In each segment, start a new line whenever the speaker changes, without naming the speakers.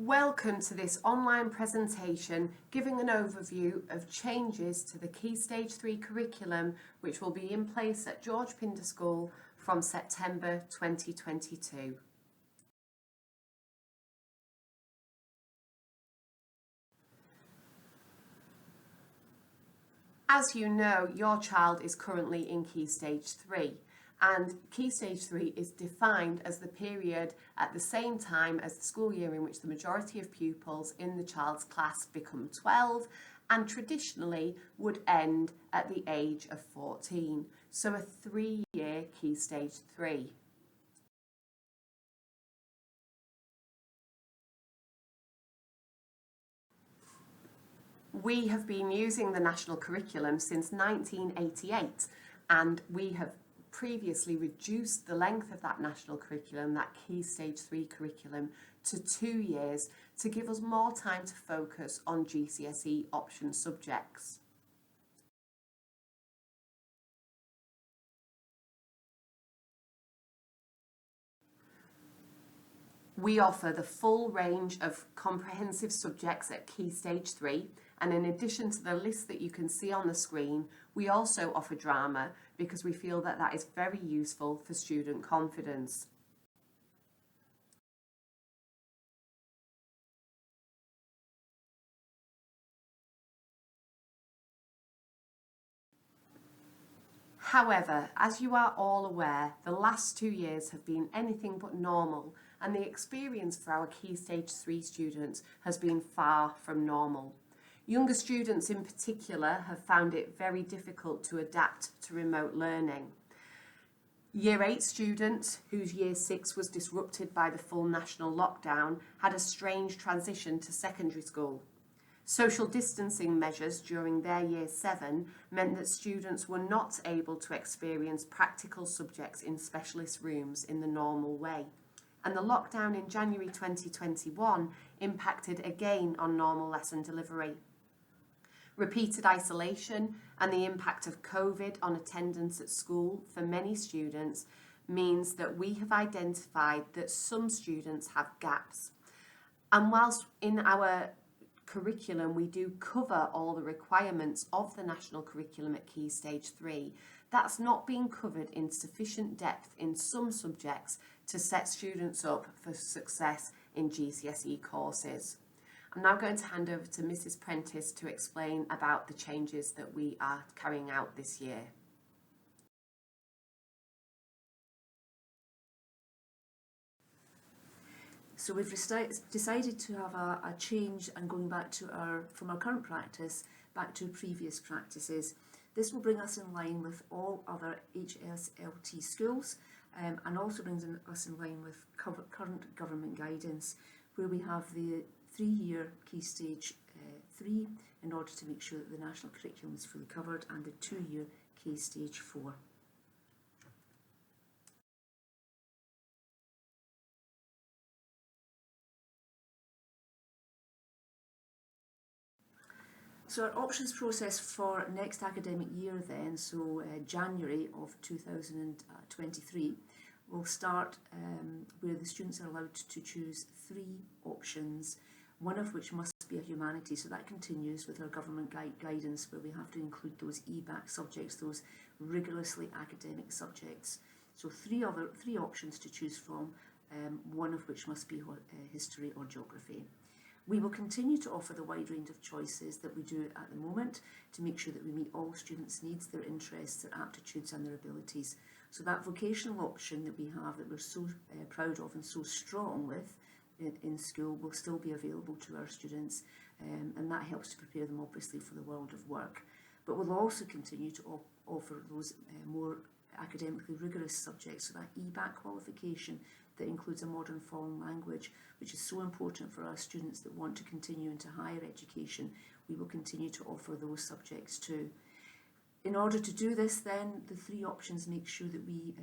Welcome to this online presentation giving an overview of changes to the Key Stage 3 curriculum which will be in place at George Pinder School from September 2022. As you know, your child is currently in Key Stage 3. And Key Stage 3 is defined as the period at the same time as the school year in which the majority of pupils in the child's class become 12 and traditionally would end at the age of 14. So a 3-year Key Stage 3. We have been using the national curriculum since 1988 and we have previously reduced the length of that national curriculum, that Key Stage 3 curriculum, to 2 years to give us more time to focus on GCSE option subjects. We offer the full range of comprehensive subjects at Key Stage 3, and in addition to the list that you can see on the screen, we also offer drama because we feel that that is very useful for student confidence. However, as you are all aware, the last 2 years have been anything but normal, and the experience for our Key Stage 3 students has been far from normal. Younger students in particular have found it very difficult to adapt to remote learning. Year 8 students, whose Year 6 was disrupted by the full national lockdown, had a strange transition to secondary school. Social distancing measures during their Year 7 meant that students were not able to experience practical subjects in specialist rooms in the normal way. And the lockdown in January 2021 impacted again on normal lesson delivery. Repeated isolation and the impact of COVID on attendance at school for many students means that we have identified that some students have gaps. And whilst in our curriculum we do cover all the requirements of the national curriculum at Key Stage 3, that's not being covered in sufficient depth in some subjects to set students up for success in GCSE courses. I'm now going to hand over to Mrs. Prentice to explain about the changes that we are carrying out this year.
So we've decided to have a change and going back to from our current practice back to previous practices. This will bring us in line with all other HSLT schools and also brings us in line with current government guidance, where we have the 3-year Key Stage 3 in order to make sure that the national curriculum is fully covered, and the 2-year Key Stage 4. So our options process for next academic year then, so January of 2023, will start where the students are allowed to choose 3 options, one of which must be a humanities, so that continues with our government guidance where we have to include those EBAC subjects, those rigorously academic subjects. So 3 options to choose from, one of which must be history or geography. We will continue to offer the wide range of choices that we do at the moment to make sure that we meet all students' needs, their interests, their aptitudes and their abilities. So that vocational option that we have that we're so proud of and so strong with in school will still be available to our students, and that helps to prepare them obviously for the world of work. But we'll also continue to offer those more academically rigorous subjects, so that EBAC qualification that includes a modern foreign language, which is so important for our students that want to continue into higher education. We will continue to offer those subjects too. In order to do this then, the 3 options make sure that we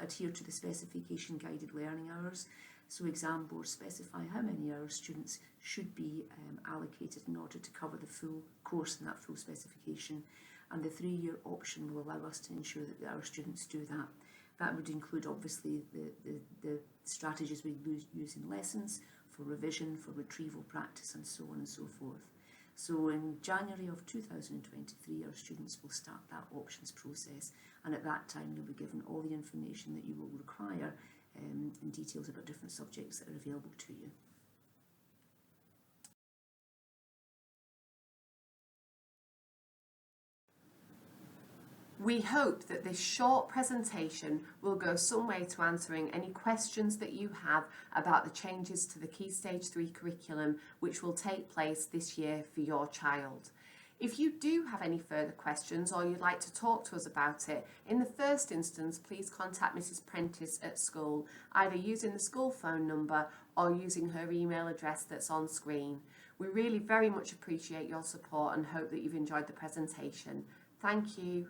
adhere to the specification guided learning hours. So exam boards specify how many hours students should be allocated in order to cover the full course in that full specification. And the 3-year option will allow us to ensure that our students do that. That would include obviously the strategies we use in lessons, for revision, for retrieval practice, and so on and so forth. So in January of 2023, our students will start that options process, and at that time you'll be given all the information that you will require and details about different subjects that are available to you.
We hope that this short presentation will go some way to answering any questions that you have about the changes to the Key Stage 3 curriculum which will take place this year for your child. If you do have any further questions or you'd like to talk to us about it, in the first instance please contact Mrs Prentice at school, either using the school phone number or using her email address that's on screen. We really very much appreciate your support and hope that you've enjoyed the presentation. Thank you.